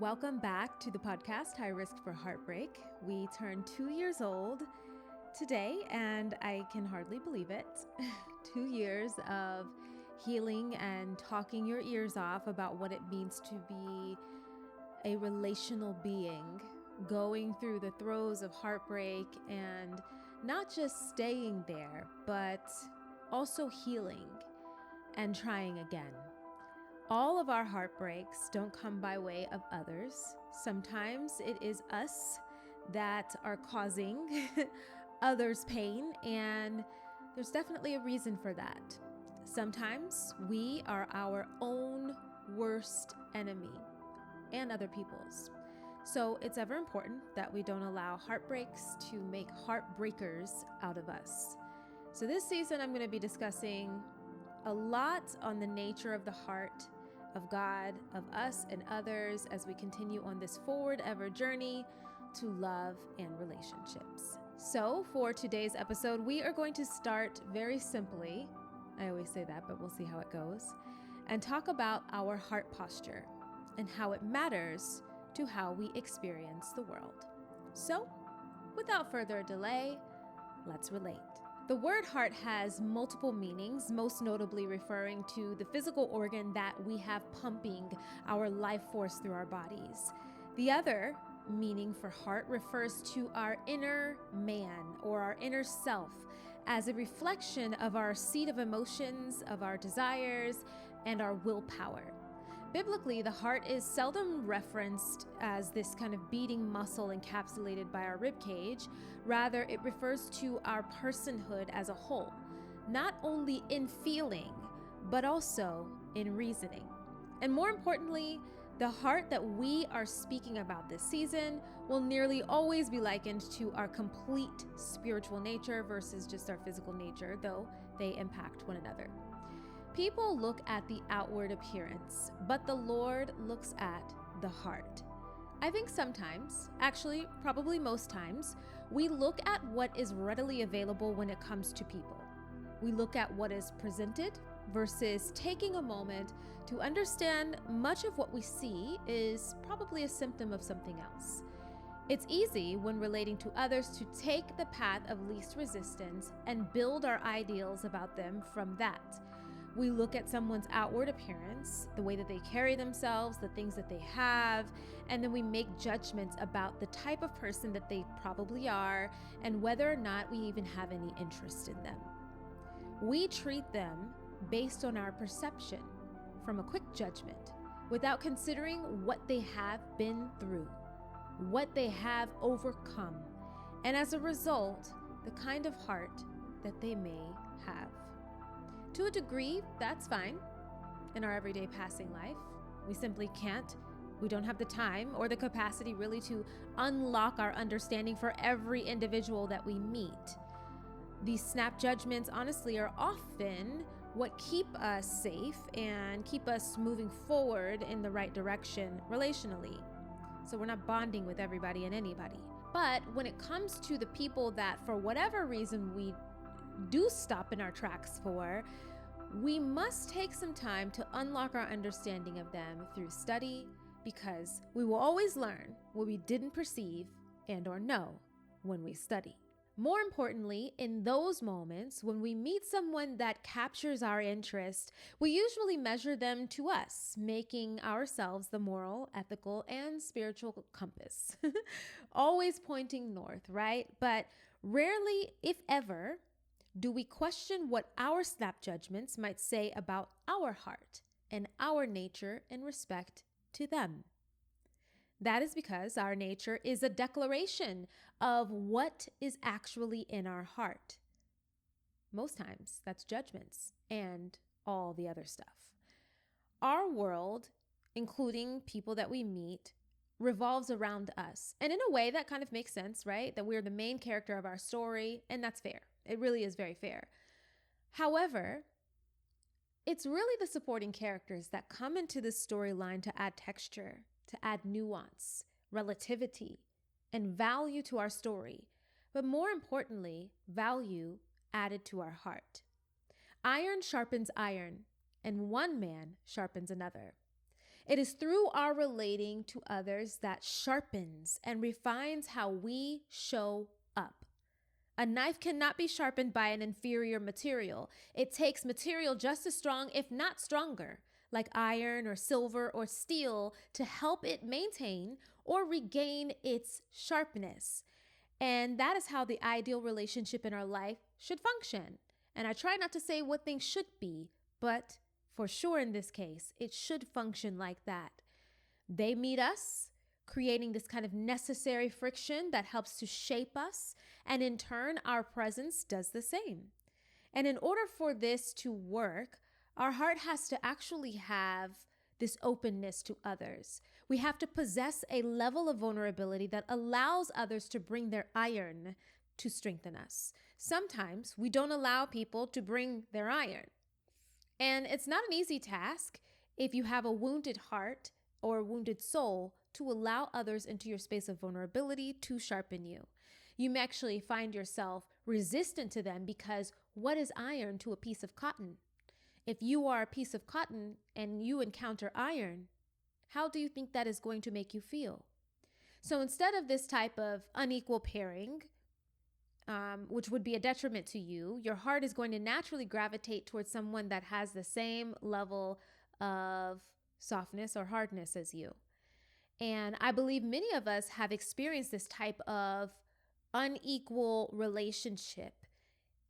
Welcome back to the podcast, High Risk For Heartbreak. We turned 2 years old today, and I can hardly believe it. 2 years of healing and talking your ears off about what it means to be a relational being, going through the throes of heartbreak and not just staying there, but also healing and trying again. All of our heartbreaks don't come by way of others. Sometimes it is us that are causing others pain, and there's definitely a reason for that. Sometimes we are our own worst enemy and other people's. So it's ever important that we don't allow heartbreaks to make heartbreakers out of us. So this season, I'm going to be discussing a lot on the nature of the heart, of God, of us and others as we continue on this forward ever journey to love and relationships. So for today's episode, we are going to start very simply. I always say that, but we'll see how it goes, and talk about our heart posture and how it matters to how we experience the world. So without further delay, let's relate. The word heart has multiple meanings, most notably referring to the physical organ that we have pumping our life force through our bodies. The other meaning for heart refers to our inner man or our inner self as a reflection of our seat of emotions, of our desires, and our willpower. Biblically, the heart is seldom referenced as this kind of beating muscle encapsulated by our rib cage. Rather, it refers to our personhood as a whole, not only in feeling, but also in reasoning. And more importantly, the heart that we are speaking about this season will nearly always be likened to our complete spiritual nature versus just our physical nature, though they impact one another. People look at the outward appearance, but the Lord looks at the heart. I think sometimes, actually probably most times, we look at what is readily available when it comes to people. We look at what is presented versus taking a moment to understand much of what we see is probably a symptom of something else. It's easy when relating to others to take the path of least resistance and build our ideals about them from that. We look at someone's outward appearance, the way that they carry themselves, the things that they have, and then we make judgments about the type of person that they probably are and whether or not we even have any interest in them. We treat them based on our perception from a quick judgment without considering what they have been through, what they have overcome, and as a result, the kind of heart that they may have. To a degree, that's fine in our everyday passing life. We simply can't. We don't have the time or the capacity really to unlock our understanding for every individual that we meet. These snap judgments, honestly, are often what keep us safe and keep us moving forward in the right direction relationally. So we're not bonding with everybody and anybody. But when it comes to the people that for whatever reason we do stop in our tracks for, we must take some time to unlock our understanding of them through study, because we will always learn what we didn't perceive and or know when we study. More importantly, in those moments when we meet someone that captures our interest, we usually measure them to us, making ourselves the moral, ethical, and spiritual compass. Always pointing north, right? But rarely, if ever, do we question what our snap judgments might say about our heart and our nature in respect to them? That is because our nature is a declaration of what is actually in our heart. Most times, that's judgments and all the other stuff. Our world, including people that we meet, revolves around us. And in a way that kind of makes sense, right? That we're the main character of our story, and that's fair. It really is very fair. However, it's really the supporting characters that come into this storyline to add texture, to add nuance, relativity, and value to our story. But more importantly, value added to our heart. Iron sharpens iron, and one man sharpens another. It is through our relating to others that sharpens and refines how we show up. A knife cannot be sharpened by an inferior material. It takes material just as strong, if not stronger, like iron or silver or steel, to help it maintain or regain its sharpness. And that is how the ideal relationship in our life should function. And I try not to say what things should be, but for sure in this case, it should function like that. They meet us, creating this kind of necessary friction that helps to shape us. And in turn, our presence does the same. And in order for this to work, our heart has to actually have this openness to others. We have to possess a level of vulnerability that allows others to bring their iron to strengthen us. Sometimes we don't allow people to bring their iron. And it's not an easy task if you have a wounded heart or a wounded soul to allow others into your space of vulnerability to sharpen you. You may actually find yourself resistant to them because what is iron to a piece of cotton? If you are a piece of cotton and you encounter iron, how do you think that is going to make you feel? So instead of this type of unequal pairing, which would be a detriment to you, your heart is going to naturally gravitate towards someone that has the same level of softness or hardness as you. And I believe many of us have experienced this type of unequal relationship.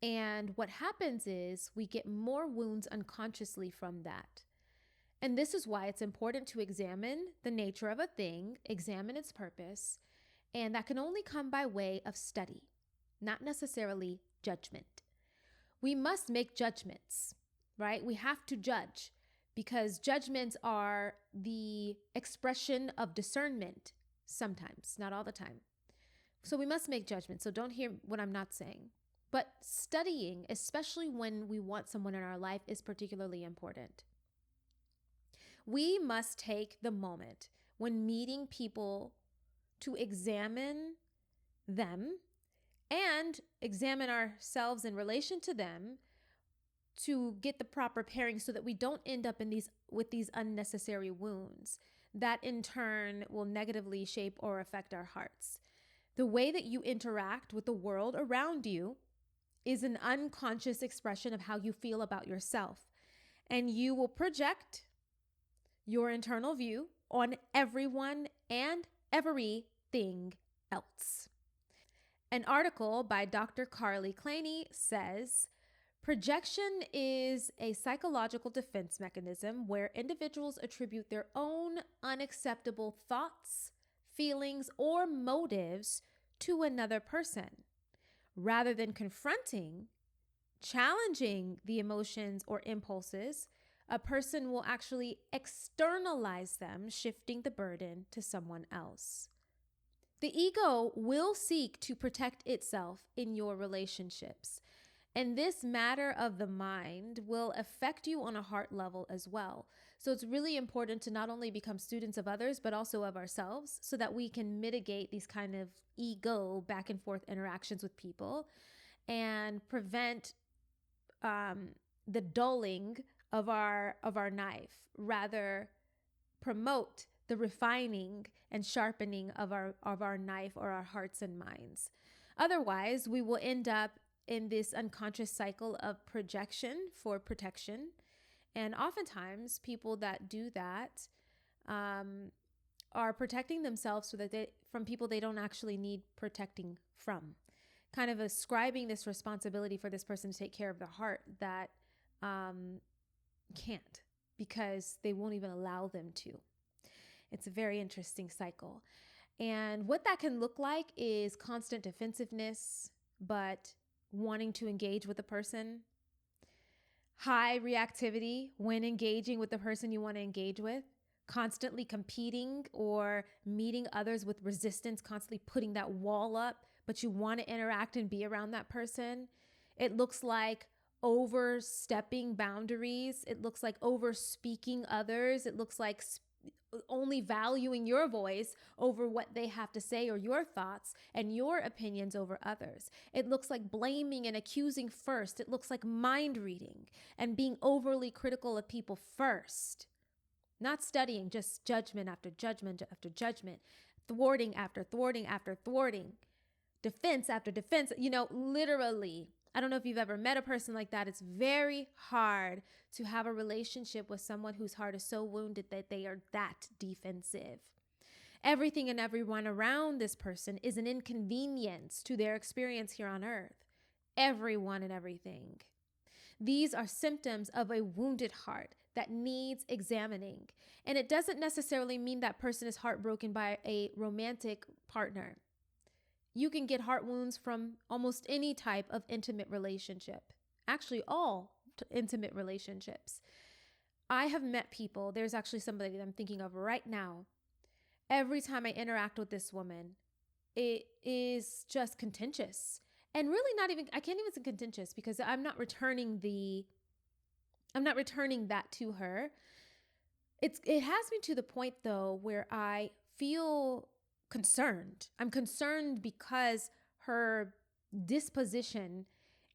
And what happens is we get more wounds unconsciously from that. And this is why it's important to examine the nature of a thing, examine its purpose, and that can only come by way of study, not necessarily judgment. We must make judgments, right? We have to judge because judgments are the expression of discernment sometimes, not all the time. So we must make judgments. So don't hear what I'm not saying. But studying, especially when we want someone in our life, is particularly important. We must take the moment when meeting people to examine them and examine ourselves in relation to them to get the proper pairing so that we don't end up with these unnecessary wounds that in turn will negatively shape or affect our hearts. The way that you interact with the world around you is an unconscious expression of how you feel about yourself, and you will project your internal view on everyone and everything else. An article by Dr. Carly Claney says, projection is a psychological defense mechanism where individuals attribute their own unacceptable thoughts, feelings, or motives to another person. Rather than confronting, challenging the emotions or impulses, a person will actually externalize them, shifting the burden to someone else. The ego will seek to protect itself in your relationships. And this matter of the mind will affect you on a heart level as well. So it's really important to not only become students of others, but also of ourselves so that we can mitigate these kind of ego back and forth interactions with people and prevent the dulling of our knife, rather promote the refining and sharpening of our knife or our hearts and minds. Otherwise, we will end up in this unconscious cycle of projection for protection. And oftentimes people that do that are protecting themselves from people they don't actually need protecting from, kind of ascribing this responsibility for this person to take care of the heart that can't, because they won't even allow them to. It's a very interesting cycle. And what that can look like is constant defensiveness, but wanting to engage with the person. High reactivity when engaging with the person you want to engage with. Constantly competing or meeting others with resistance, constantly putting that wall up, but you want to interact and be around that person. It looks like overstepping boundaries. It looks like over speaking others. It looks like only valuing your voice over what they have to say, or your thoughts and your opinions over others. It looks like blaming and accusing first. It looks like mind reading and being overly critical of people first. Not studying, just judgment after judgment after judgment, thwarting after thwarting after thwarting, defense after defense. Literally, I don't know if you've ever met a person like that. It's very hard to have a relationship with someone whose heart is so wounded that they are that defensive. Everything and everyone around this person is an inconvenience to their experience here on earth. Everyone and everything. These are symptoms of a wounded heart that needs examining. And it doesn't necessarily mean that person is heartbroken by a romantic partner. You can get heart wounds from almost any type of intimate relationship. Actually, all intimate relationships. I have met people, there's actually somebody that I'm thinking of right now. Every time I interact with this woman, it is just contentious. And really I can't even say contentious because I'm not returning that to her. It has me to the point though where I feel concerned. I'm concerned because her disposition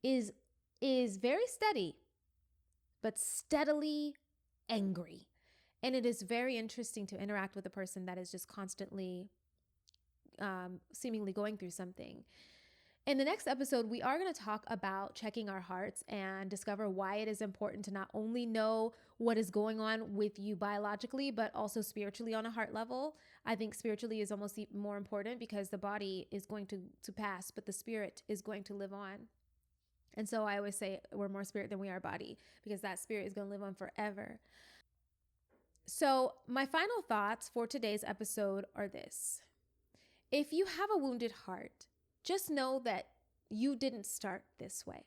is very steady, but steadily angry. And it is very interesting to interact with a person that is just constantly seemingly going through something. In the next episode, we are going to talk about checking our hearts and discover why it is important to not only know what is going on with you biologically, but also spiritually on a heart level. I think spiritually is almost more important because the body is going to pass, but the spirit is going to live on. And so I always say we're more spirit than we are body because that spirit is going to live on forever. So my final thoughts for today's episode are this. If you have a wounded heart, just know that you didn't start this way.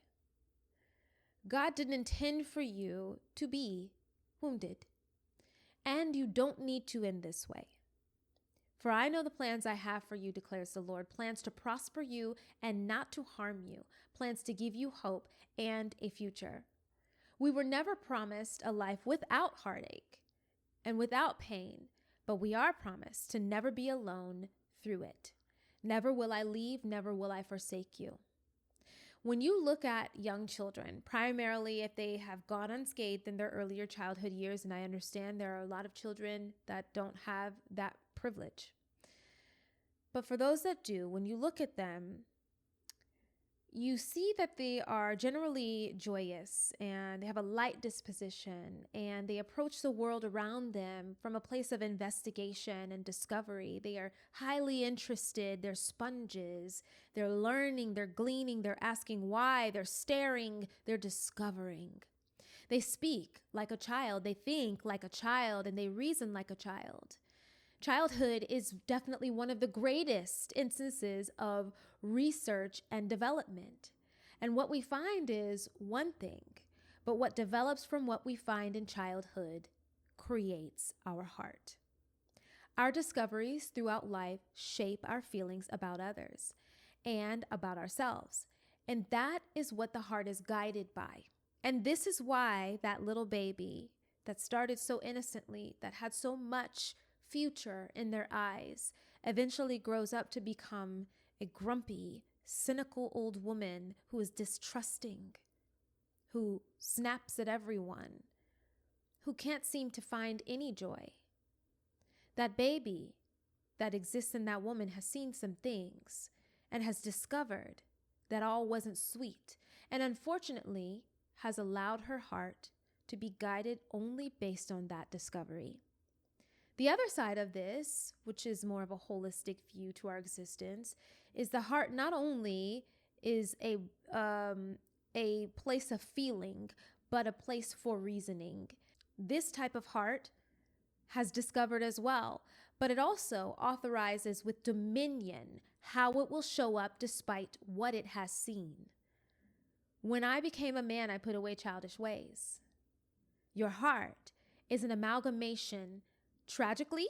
God didn't intend for you to be wounded, and you don't need to end this way. For I know the plans I have for you, declares the Lord, plans to prosper you and not to harm you, plans to give you hope and a future. We were never promised a life without heartache and without pain, but we are promised to never be alone through it. Never will I leave, never will I forsake you. When you look at young children, primarily if they have gone unscathed in their earlier childhood years, and I understand there are a lot of children that don't have that privilege. But for those that do, when you look at them, you see that they are generally joyous and they have a light disposition and they approach the world around them from a place of investigation and discovery. They are highly interested. They're sponges. They're learning. They're gleaning. They're asking why. They're staring. They're discovering. They speak like a child. They think like a child and they reason like a child. Childhood is definitely one of the greatest instances of research and development. And what we find is one thing, but what develops from what we find in childhood creates our heart. Our discoveries throughout life shape our feelings about others and about ourselves. And that is what the heart is guided by. And this is why that little baby that started so innocently, that had so much future in their eyes, eventually grows up to become a grumpy, cynical old woman who is distrusting, who snaps at everyone, who can't seem to find any joy. That baby that exists in that woman has seen some things and has discovered that all wasn't sweet, and unfortunately has allowed her heart to be guided only based on that discovery. The other side of this, which is more of a holistic view to our existence, is the heart not only is a place of feeling, but a place for reasoning. This type of heart has discovered as well, but it also authorizes with dominion how it will show up despite what it has seen. When I became a man, I put away childish ways. Your heart is an amalgamation, tragically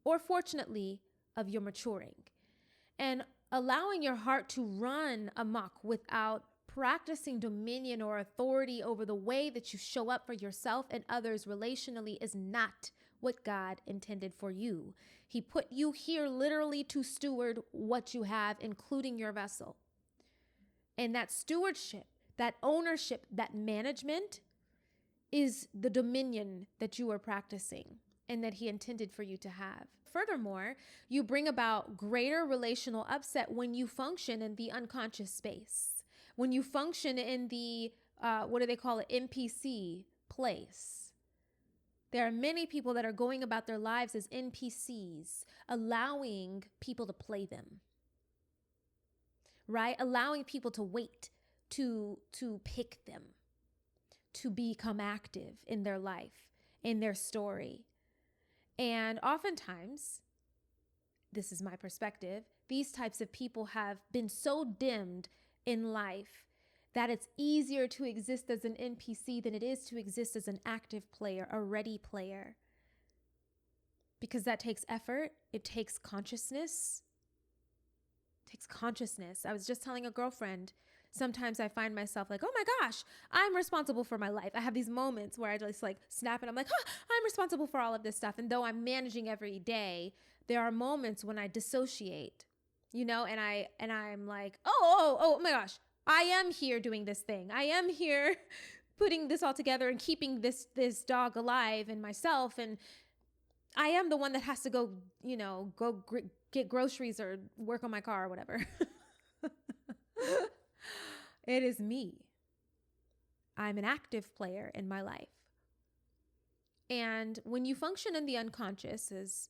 or fortunately, of your maturing. And allowing your heart to run amok without practicing dominion or authority over the way that you show up for yourself and others relationally is not what God intended for you. He put you here literally to steward what you have, including your vessel. And that stewardship, that ownership, that management is the dominion that you are practicing. and that he intended for you to have. Furthermore, you bring about greater relational upset when you function in the unconscious space, when you function in the, what do they call it, NPC place. There are many people that are going about their lives as NPCs, allowing people to play them, right? Allowing people to wait, to pick them, to become active in their life, in their story. And oftentimes, this is my perspective, these types of people have been so dimmed in life that it's easier to exist as an NPC than it is to exist as an active player, a ready player. Because that takes effort, it takes consciousness. It takes consciousness. I was just telling a girlfriend, sometimes I find myself like, oh my gosh, I'm responsible for my life. I have these moments where I just like snap and I'm like, I'm responsible for all of this stuff. And though I'm managing every day, there are moments when I dissociate, and I'm like, oh my gosh, I am here doing this thing. I am here putting this all together and keeping this dog alive and myself. And I am the one that has to go, get groceries or work on my car or whatever. It is me. I'm an active player in my life. And when you function in the unconscious, as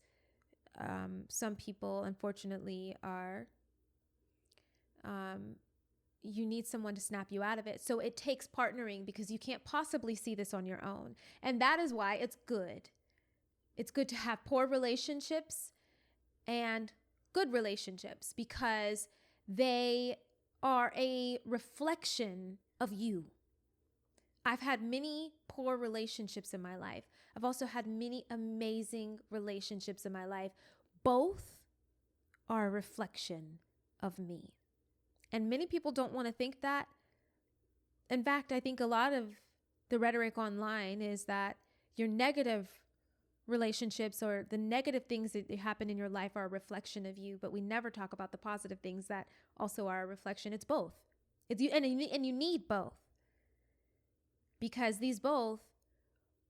some people unfortunately are, you need someone to snap you out of it. So it takes partnering because you can't possibly see this on your own. And that is why it's good. It's good to have poor relationships and good relationships because they are a reflection of you. I've had many poor relationships in my life. I've also had many amazing relationships in my life. Both are a reflection of me. And many people don't want to think that. In fact, I think a lot of the rhetoric online is that your negative relationships or the negative things that happen in your life are a reflection of you, but we never talk about the positive things that also are a reflection. It's both. And you need both because these both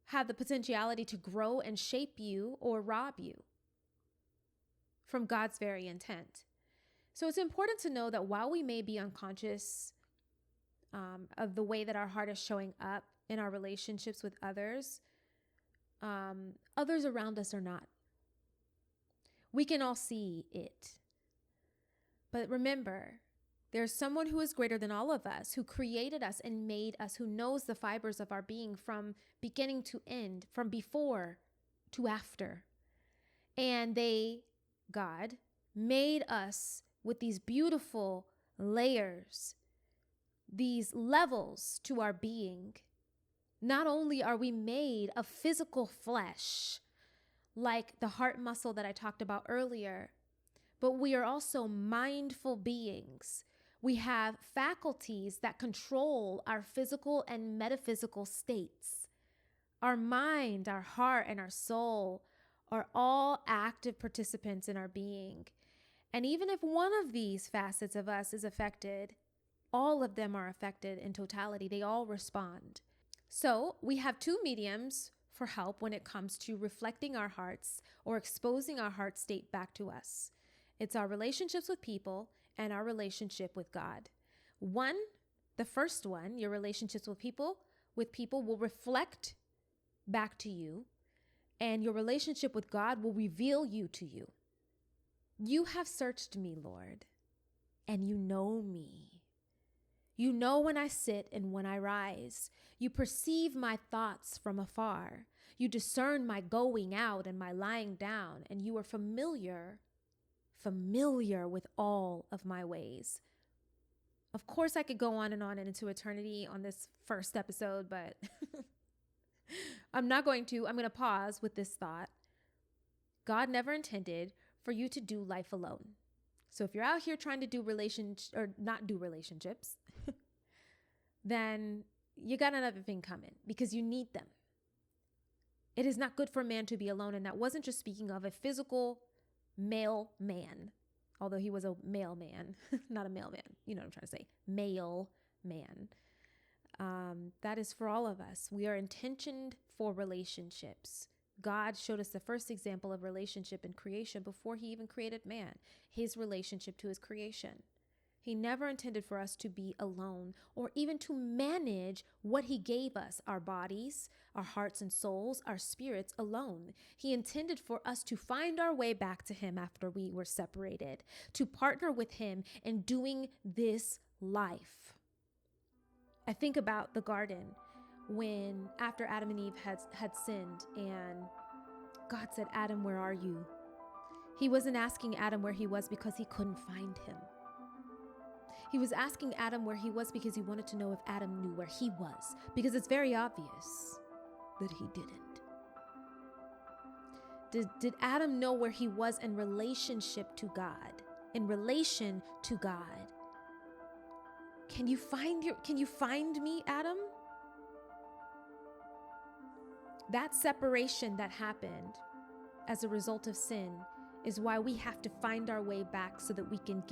have the potentiality to grow and shape you or rob you from God's very intent. So it's important to know that while we may be unconscious of the way that our heart is showing up in our relationships with others, others around us are not. We can all see it. But remember, there's someone who is greater than all of us, who created us and made us, who knows the fibers of our being from beginning to end, from before to after. And God, made us with these beautiful layers, these levels to our being. Not only are we made of physical flesh, like the heart muscle that I talked about earlier, but we are also mindful beings. We have faculties that control our physical and metaphysical states. Our mind, our heart, and our soul are all active participants in our being. And even if one of these facets of us is affected, all of them are affected in totality. They all respond. So we have two mediums for help when it comes to reflecting our hearts or exposing our heart state back to us. It's our relationships with people and our relationship with God. The first one, your relationships with people will reflect back to you, and your relationship with God will reveal you to you. You have searched me, Lord, and you know me. You know when I sit and when I rise. You perceive my thoughts from afar. You discern my going out and my lying down, and you are familiar with all of my ways. Of course, I could go on and into eternity on this first episode, but I'm not going to. I'm going to pause with this thought. God never intended for you to do life alone. So if you're out here trying to do not do relationships, then you got another thing coming because you need them. It is not good for a man to be alone. And that wasn't just speaking of a physical male man, although he was a male man, not a male man. You know what I'm trying to say? Male man. That is for all of us. We are intentioned for relationships. God showed us the first example of relationship in creation before he even created man, his relationship to his creation. He never intended for us to be alone or even to manage what he gave us, our bodies, our hearts and souls, our spirits alone. He intended for us to find our way back to him after we were separated, to partner with him in doing this life. I think about the garden when after Adam and Eve had sinned and God said, Adam, where are you? He wasn't asking Adam where he was because he couldn't find him. He was asking Adam where he was because he wanted to know if Adam knew where he was, because it's very obvious that he didn't. Did Adam know where he was in relationship to God? In relation to God? Can you find me, Adam? That separation that happened as a result of sin is why we have to find our way back so that we can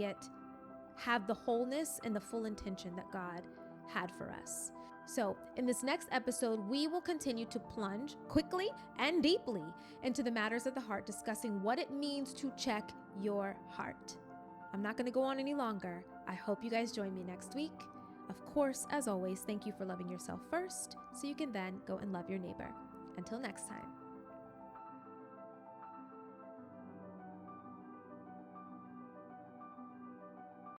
have the wholeness and the full intention that God had for us. So in this next episode, we will continue to plunge quickly and deeply into the matters of the heart, discussing what it means to check your heart. I'm not going to go on any longer. I hope you guys join me next week. Of course, as always, thank you for loving yourself first so you can then go and love your neighbor. Until next time.